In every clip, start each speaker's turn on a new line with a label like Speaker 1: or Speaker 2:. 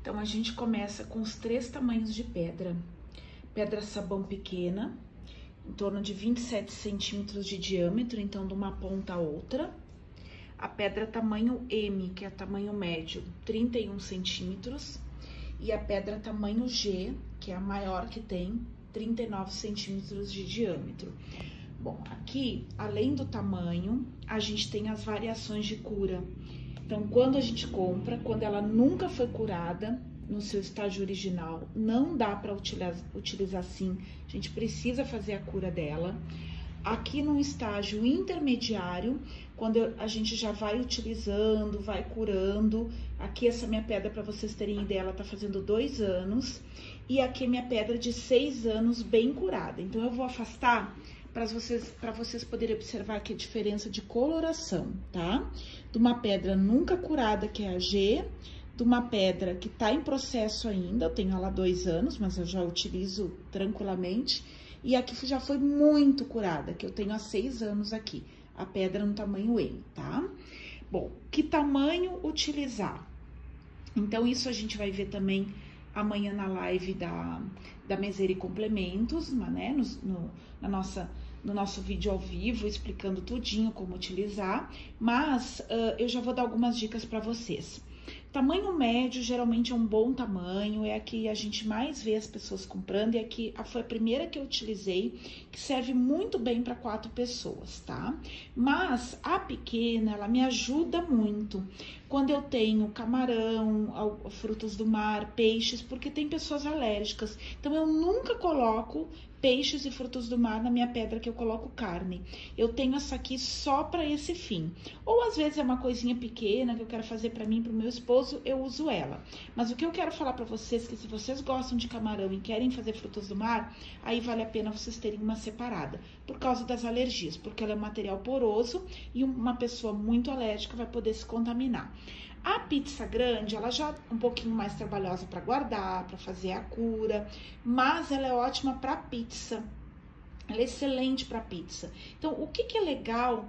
Speaker 1: Então, a gente começa com os 3 tamanhos de pedra. Pedra sabão pequena, em torno de 27 centímetros de diâmetro, então de uma ponta a outra. A pedra tamanho M, que é tamanho médio, 31 centímetros. E a pedra tamanho G, que é a maior que tem, 39 centímetros de diâmetro. Bom, aqui, além do tamanho, a gente tem as variações de cura. Então, quando a gente compra, quando ela nunca foi curada no seu estágio original, não dá para utilizar assim, a gente precisa fazer a cura dela. Aqui no estágio intermediário, quando a gente já vai utilizando, vai curando, aqui essa minha pedra, para vocês terem ideia, ela tá fazendo 2 anos, e aqui é minha pedra de 6 anos bem curada. Então, eu vou afastar para vocês poderem observar aqui a diferença de coloração, tá? De uma pedra nunca curada, que é a G, de uma pedra que tá em processo ainda, eu tenho ela há 2 anos, mas eu já utilizo tranquilamente, e aqui já foi muito curada, que eu tenho há 6 anos aqui, a pedra no tamanho M, tá? Bom, que tamanho utilizar? Então, isso a gente vai ver também amanhã na live da Mezeira e Complementos, né? No nosso vídeo ao vivo, explicando tudinho como utilizar, mas eu já vou dar algumas dicas para vocês. Tamanho médio geralmente é um bom tamanho, é a que a gente mais vê as pessoas comprando, e aqui foi a primeira que eu utilizei, que serve muito bem para 4 pessoas, tá? Mas a pequena, ela me ajuda muito quando eu tenho camarão, frutos do mar, peixes, porque tem pessoas alérgicas. Então, eu nunca coloco peixes e frutos do mar na minha pedra que eu coloco carne. Eu tenho essa aqui só para esse fim. Ou às vezes é uma coisinha pequena que eu quero fazer para mim e para o meu esposo, eu uso ela. Mas o que eu quero falar para vocês é que se vocês gostam de camarão e querem fazer frutos do mar, aí vale a pena vocês terem uma separada, por causa das alergias, porque ela é um material poroso e uma pessoa muito alérgica vai poder se contaminar. A pizza grande, ela já é um pouquinho mais trabalhosa para guardar, para fazer a cura, mas ela é ótima para pizza. Ela é excelente para pizza. Então, o que é legal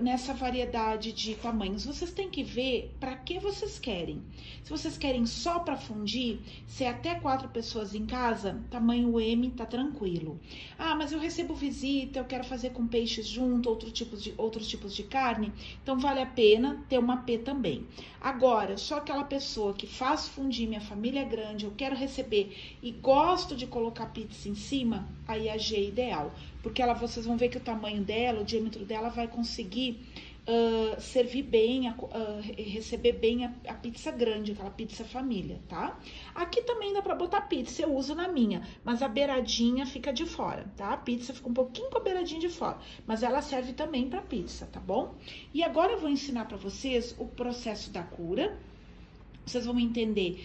Speaker 1: nessa variedade de tamanhos? Vocês têm que ver para que vocês querem. Se vocês querem só para fundir, se é até 4 pessoas em casa, tamanho M tá tranquilo. Ah, mas eu recebo visita, eu quero fazer com peixes junto, outros tipos de carne, então vale a pena ter uma P também. Agora, só aquela pessoa que faz fundir, minha família é grande, eu quero receber e gosto de colocar pizza em cima, aí a G é ideal, porque vocês vão ver que o tamanho dela, o diâmetro dela vai conseguir servir bem, receber bem a pizza grande, aquela pizza família, tá? Aqui também dá pra botar pizza, eu uso na minha, mas a beiradinha fica de fora, tá? A pizza fica um pouquinho com a beiradinha de fora, mas ela serve também pra pizza, tá bom? E agora eu vou ensinar pra vocês o processo da cura. Vocês vão entender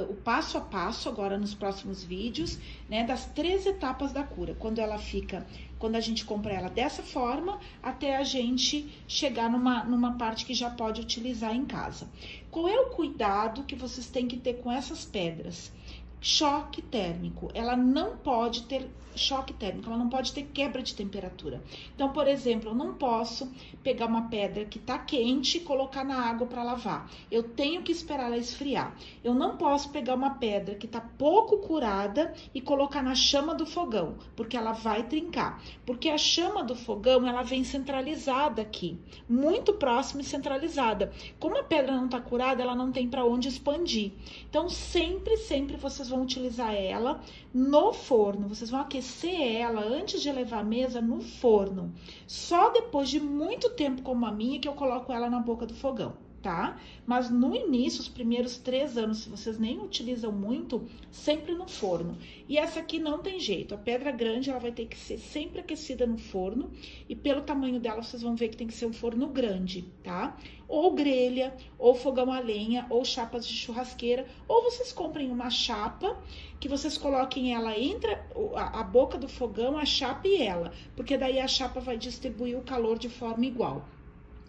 Speaker 1: o passo a passo agora nos próximos vídeos, né, das 3 etapas da cura, quando a gente compra ela dessa forma, até a gente chegar numa parte que já pode utilizar em casa. Qual é o cuidado que vocês têm que ter com essas pedras? Choque térmico, ela não pode ter choque térmico, ela não pode ter quebra de temperatura. Então, por exemplo, eu não posso pegar uma pedra que tá quente e colocar na água para lavar. Eu tenho que esperar ela esfriar. Eu não posso pegar uma pedra que tá pouco curada e colocar na chama do fogão, porque ela vai trincar. Porque a chama do fogão, ela vem centralizada aqui, muito próxima e centralizada. Como a pedra não tá curada, ela não tem para onde expandir. Então, sempre vocês vão utilizar ela no forno. Vocês vão aquecer ela antes de levar à mesa no forno. Só depois de muito tempo como a minha que eu coloco ela na boca do fogão, tá? Mas no início, os primeiros 3 anos, se vocês nem utilizam muito, sempre no forno. E essa aqui não tem jeito, a pedra grande, ela vai ter que ser sempre aquecida no forno, e pelo tamanho dela, vocês vão ver que tem que ser um forno grande, tá? Ou grelha, ou fogão a lenha, ou chapas de churrasqueira, ou vocês comprem uma chapa, que vocês coloquem ela entre a boca do fogão, a chapa e ela, porque daí a chapa vai distribuir o calor de forma igual.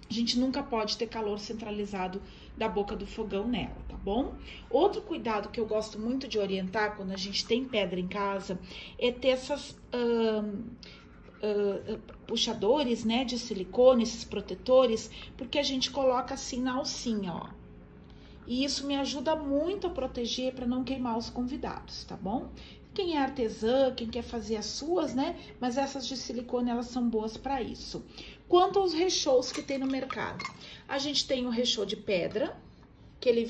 Speaker 1: A gente nunca pode ter calor centralizado da boca do fogão nela, tá bom? Outro cuidado que eu gosto muito de orientar quando a gente tem pedra em casa é ter essas puxadores, né, de silicone, esses protetores, porque a gente coloca assim na alcinha, ó. E isso me ajuda muito a proteger para não queimar os convidados, tá bom? Quem é artesã, quem quer fazer as suas, né? Mas essas de silicone, elas são boas para isso. Quanto aos rechôs que tem no mercado, a gente tem o rechô de pedra, que ele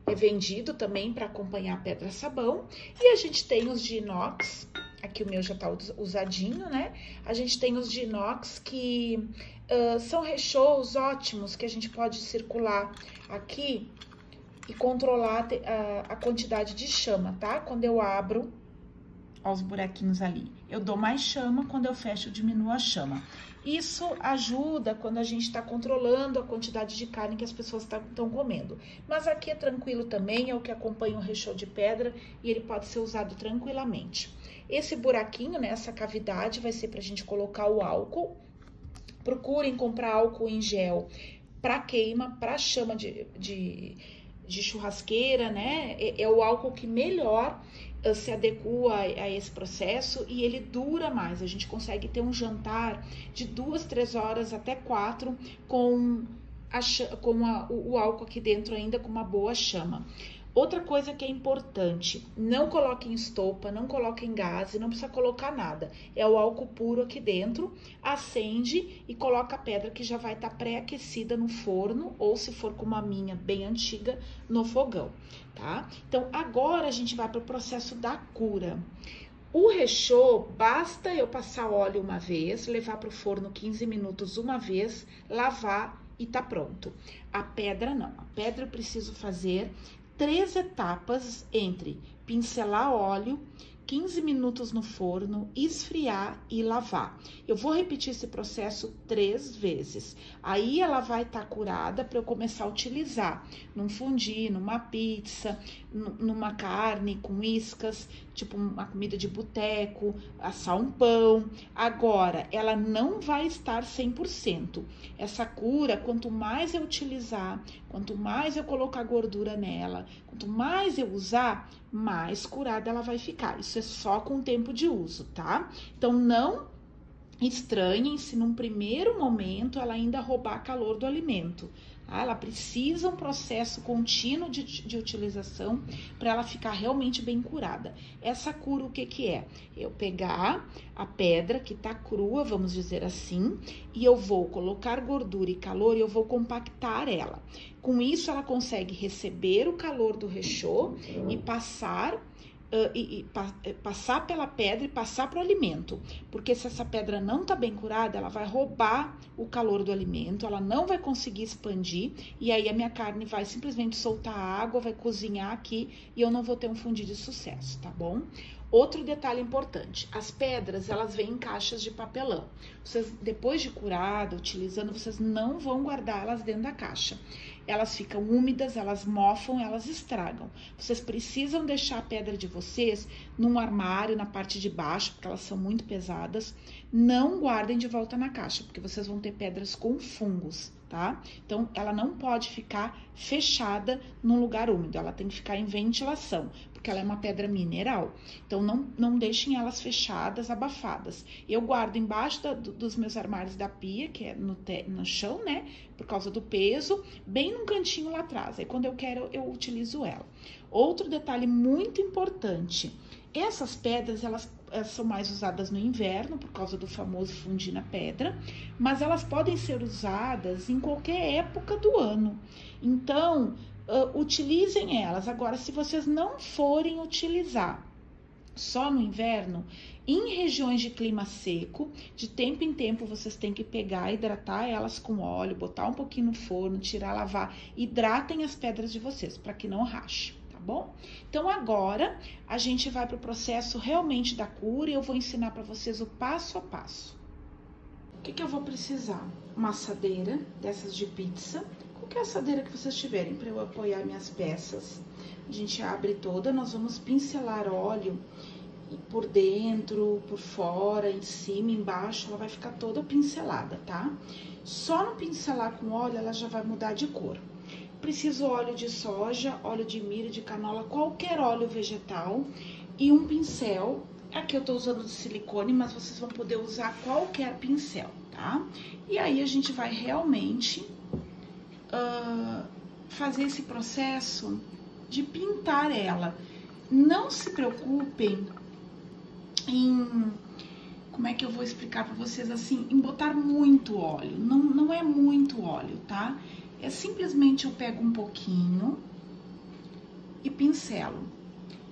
Speaker 1: é vendido também para acompanhar a pedra sabão. E a gente tem os de inox, aqui o meu já tá usadinho, né? A gente tem os de inox que são rechôs ótimos, que a gente pode circular aqui e controlar a quantidade de chama, tá? Quando eu abro, ó, os buraquinhos ali, eu dou mais chama, quando eu fecho, eu diminuo a chama. Isso ajuda quando a gente tá controlando a quantidade de carne que as pessoas estão comendo. Mas aqui é tranquilo também, é o que acompanha o rechô de pedra e ele pode ser usado tranquilamente. Esse buraquinho, né, essa cavidade, vai ser pra gente colocar o álcool. Procurem comprar álcool em gel pra queima, pra chama de churrasqueira, né? É o álcool que melhor se adequa a esse processo e ele dura mais. A gente consegue ter um jantar de 2, 3 horas até 4 com o álcool aqui dentro ainda com uma boa chama. Outra coisa que é importante, não coloque em estopa, não coloque em gás, não precisa colocar nada. É o álcool puro aqui dentro, acende e coloca a pedra que já vai estar pré-aquecida no forno, ou se for como a minha, bem antiga, no fogão, tá? Então, agora a gente vai para o processo da cura. O rechô, basta eu passar óleo uma vez, levar para o forno 15 minutos uma vez, lavar e tá pronto. A pedra não, a pedra eu preciso fazer 3 etapas entre pincelar óleo, 15 minutos no forno, esfriar e lavar. Eu vou repetir esse processo 3 vezes. Aí ela vai estar curada para eu começar a utilizar num fondue, numa pizza, numa carne com iscas, tipo uma comida de boteco, assar um pão. Agora, ela não vai estar 100%. Essa cura, quanto mais eu utilizar, quanto mais eu colocar gordura nela, quanto mais eu usar, mais curada ela vai ficar. Isso é só com o tempo de uso, tá? Então, não estranhem se num primeiro momento ela ainda roubar calor do alimento. Tá? Ela precisa um processo contínuo de utilização para ela ficar realmente bem curada. Essa cura, o que que é? Eu pegar a pedra que tá crua, vamos dizer assim, e eu vou colocar gordura e calor e eu vou compactar ela. Com isso, ela consegue receber o calor do rechô e passar pela pedra e passar para o alimento, porque se essa pedra não tá bem curada, ela vai roubar o calor do alimento, ela não vai conseguir expandir e aí a minha carne vai simplesmente soltar água, vai cozinhar aqui e eu não vou ter um fondue de sucesso, tá bom? Outro detalhe importante, as pedras, elas vêm em caixas de papelão. Vocês, depois de curada, utilizando, vocês não vão guardar elas dentro da caixa. Elas ficam úmidas, elas mofam, elas estragam. Vocês precisam deixar a pedra de vocês num armário, na parte de baixo, porque elas são muito pesadas. Não guardem de volta na caixa, porque vocês vão ter pedras com fungos, tá? Então, ela não pode ficar fechada num lugar úmido, ela tem que ficar em ventilação, porque ela é uma pedra mineral. Então, não deixem elas fechadas, abafadas. Eu guardo embaixo dos meus armários da pia, que é no chão, né? Por causa do peso, bem num cantinho lá atrás. Aí, quando eu quero, eu utilizo ela. Outro detalhe muito importante, essas pedras, elas são mais usadas no inverno, por causa do famoso fondue na pedra, mas elas podem ser usadas em qualquer época do ano. Então, utilizem elas. Agora, se vocês não forem utilizar só no inverno, em regiões de clima seco, de tempo em tempo vocês têm que pegar, hidratar elas com óleo, botar um pouquinho no forno, tirar, lavar. Hidratem as pedras de vocês, para que não rache, tá bom? Então, agora, a gente vai para o processo realmente da cura e eu vou ensinar para vocês o passo a passo. O que eu vou precisar? Uma assadeira, dessas de pizza, qualquer assadeira que vocês tiverem para eu apoiar minhas peças. A gente abre toda, nós vamos pincelar óleo por dentro, por fora, em cima, embaixo, ela vai ficar toda pincelada, tá? Só no pincelar com óleo, ela já vai mudar de cor. Preciso óleo de soja, óleo de milho, de canola, qualquer óleo vegetal e um pincel. Aqui eu tô usando de silicone, mas vocês vão poder usar qualquer pincel, tá? E aí a gente vai realmente fazer esse processo de pintar ela. Não se preocupem em, como é que eu vou explicar para vocês assim, em botar muito óleo. Não é muito óleo, tá? É simplesmente eu pego um pouquinho e pincelo.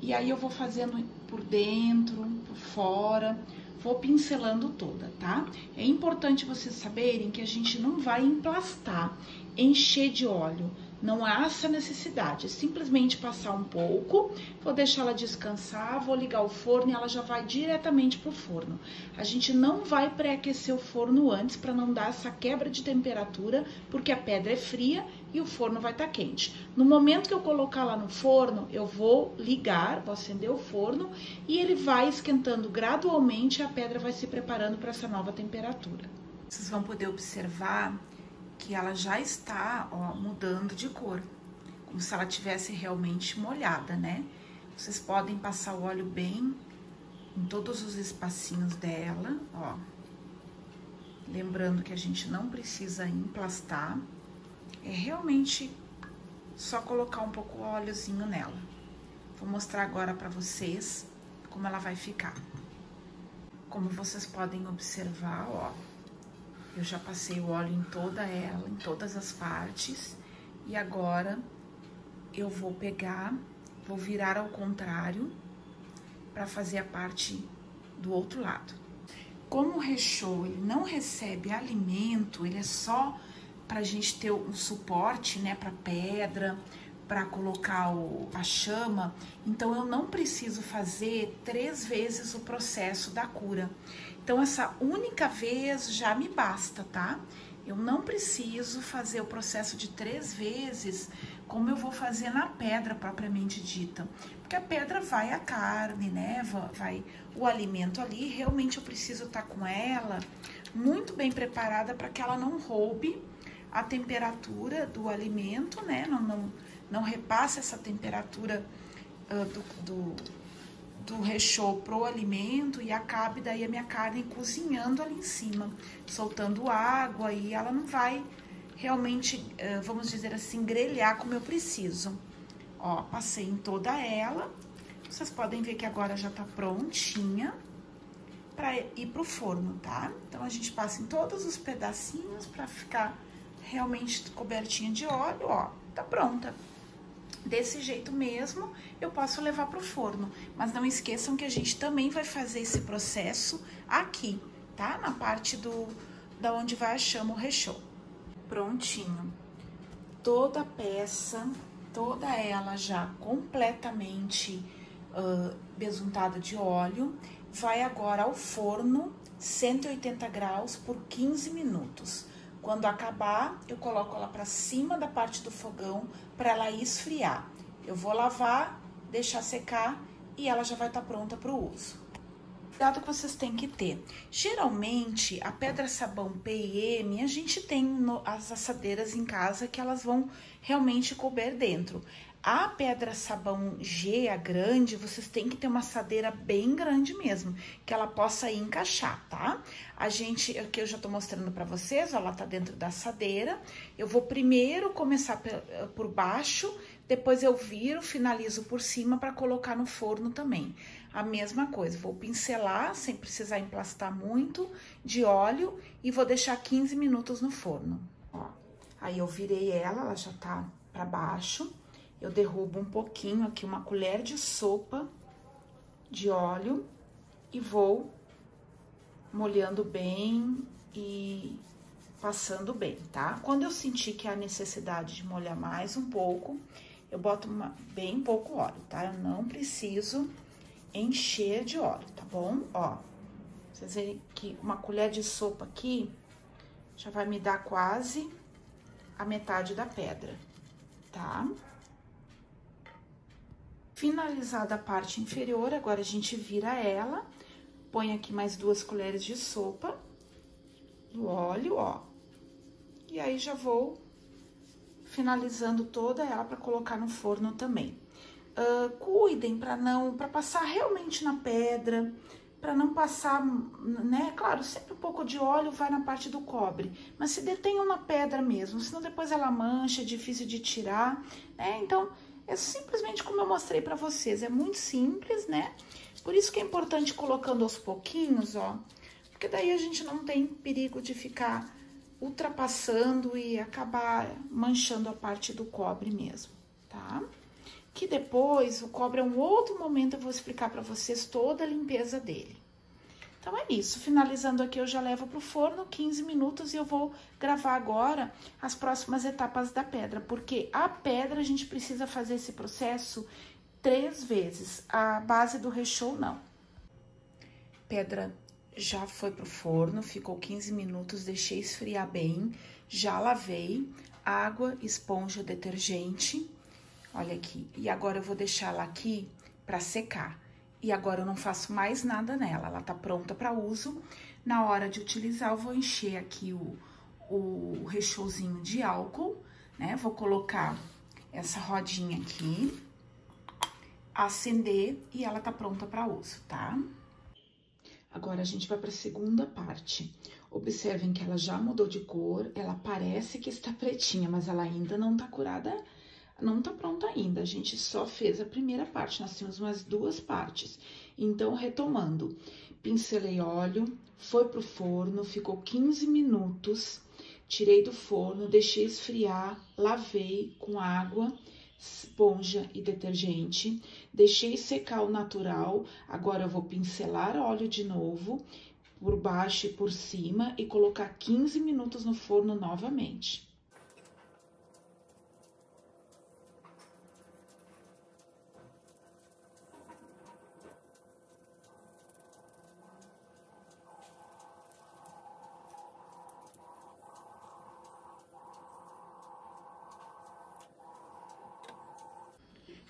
Speaker 1: E aí eu vou fazendo por dentro, por fora, vou pincelando toda, tá? É importante vocês saberem que a gente não vai emplastar, encher de óleo. Não há essa necessidade, é simplesmente passar um pouco, vou deixar ela descansar, vou ligar o forno e ela já vai diretamente pro forno. A gente não vai pré-aquecer o forno antes para não dar essa quebra de temperatura, porque a pedra é fria e o forno vai estar quente. No momento que eu colocar lá no forno, eu vou ligar, vou acender o forno e ele vai esquentando gradualmente e a pedra vai se preparando para essa nova temperatura. Vocês vão poder observar que ela já está, ó, mudando de cor, como se ela tivesse realmente molhada, né? Vocês podem passar o óleo bem em todos os espacinhos dela, ó. Lembrando que a gente não precisa emplastar, é realmente só colocar um pouco o óleozinho nela. Vou mostrar agora para vocês como ela vai ficar. Como vocês podem observar, ó, eu já passei o óleo em toda ela, em todas as partes. E agora eu vou pegar, vou virar ao contrário para fazer a parte do outro lado. Como o rechô, ele não recebe alimento, ele é só pra gente ter um suporte, né, pra pedra, para colocar a chama, então eu não preciso fazer 3 vezes o processo da cura. Então, essa única vez já me basta, tá? Eu não preciso fazer o processo de 3 vezes, como eu vou fazer na pedra propriamente dita. Porque a pedra vai a carne, né? Vai o alimento ali. Realmente eu preciso estar com ela muito bem preparada para que ela não roube a temperatura do alimento, né? Não repasse essa temperatura do rechô pro alimento e acabe daí a minha carne cozinhando ali em cima, soltando água e ela não vai realmente, vamos dizer assim, grelhar como eu preciso. Ó, passei em toda ela, vocês podem ver que agora já tá prontinha para ir pro forno, tá? Então, a gente passa em todos os pedacinhos para ficar realmente cobertinha de óleo, ó, tá pronta. Desse jeito mesmo, eu posso levar pro forno. Mas não esqueçam que a gente também vai fazer esse processo aqui, tá? Na parte da onde vai a chama, o rechô. Prontinho. Toda a peça, toda ela já completamente besuntada de óleo, vai agora ao forno, 180 graus por 15 minutos. Quando acabar, eu coloco ela para cima da parte do fogão para ela esfriar. Eu vou lavar, deixar secar e ela já vai estar pronta para o uso. Cuidado que vocês têm que ter. Geralmente, a pedra sabão PIM, a gente tem as assadeiras em casa que elas vão realmente couber dentro. A pedra sabão G, a grande, vocês têm que ter uma assadeira bem grande mesmo, que ela possa encaixar, tá? Aqui eu já tô mostrando pra vocês, ó, ela tá dentro da assadeira. Eu vou primeiro começar por baixo, depois eu viro, finalizo por cima pra colocar no forno também. A mesma coisa, vou pincelar, sem precisar emplastar muito, de óleo e vou deixar 15 minutos no forno. Ó, aí eu virei ela já tá pra baixo. Eu derrubo um pouquinho aqui, uma colher de sopa de óleo e vou molhando bem e passando bem, tá? Quando eu sentir que há necessidade de molhar mais um pouco, eu boto bem pouco óleo, tá? Eu não preciso encher de óleo, tá bom? Ó, vocês verem que uma colher de sopa aqui já vai me dar quase a metade da pedra, tá? Finalizada a parte inferior, agora a gente vira ela, põe aqui mais 2 colheres de sopa do óleo, ó. E aí, já vou finalizando toda ela para colocar no forno também. Cuidem para passar realmente na pedra, para não passar, né? Claro, sempre um pouco de óleo vai na parte do cobre, mas se detenham na pedra mesmo, senão depois ela mancha, é difícil de tirar, né? Então, é simplesmente como eu mostrei para vocês, é muito simples, né? Por isso que é importante colocando aos pouquinhos, ó, porque daí a gente não tem perigo de ficar ultrapassando e acabar manchando a parte do cobre mesmo, tá? Que depois, o cobre é um outro momento, eu vou explicar para vocês toda a limpeza dele. Então, é isso. Finalizando aqui, eu já levo pro forno 15 minutos e eu vou gravar agora as próximas etapas da pedra, porque a pedra a gente precisa fazer esse processo 3 vezes, a base do recheio não. Pedra já foi pro forno, ficou 15 minutos, deixei esfriar bem, já lavei, água, esponja, detergente, olha aqui. E agora eu vou deixar ela aqui pra secar. E agora eu não faço mais nada nela, ela tá pronta para uso. Na hora de utilizar, eu vou encher aqui o recheiozinho de álcool, né? Vou colocar essa rodinha aqui, acender e ela tá pronta para uso, tá? Agora, a gente vai para a segunda parte. Observem que ela já mudou de cor, ela parece que está pretinha, mas ela ainda não tá curada, não tá pronta ainda. A gente só fez a primeira parte, nós temos umas 2 partes. Então, retomando, pincelei óleo, foi pro forno, ficou 15 minutos, tirei do forno, deixei esfriar, lavei com água, esponja e detergente, deixei secar ao natural. Agora eu vou pincelar óleo de novo, por baixo e por cima, e colocar 15 minutos no forno novamente.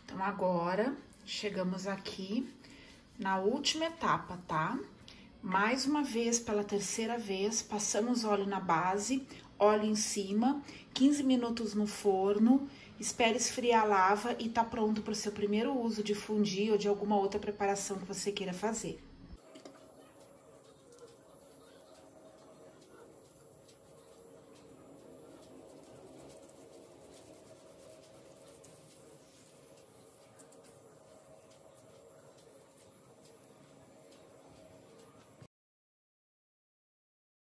Speaker 1: Então, agora, chegamos aqui na última etapa, tá? Mais uma vez, pela terceira vez, passamos óleo na base, óleo em cima, 15 minutos no forno, espere esfriar a lava e tá pronto para o seu primeiro uso de fundir ou de alguma outra preparação que você queira fazer.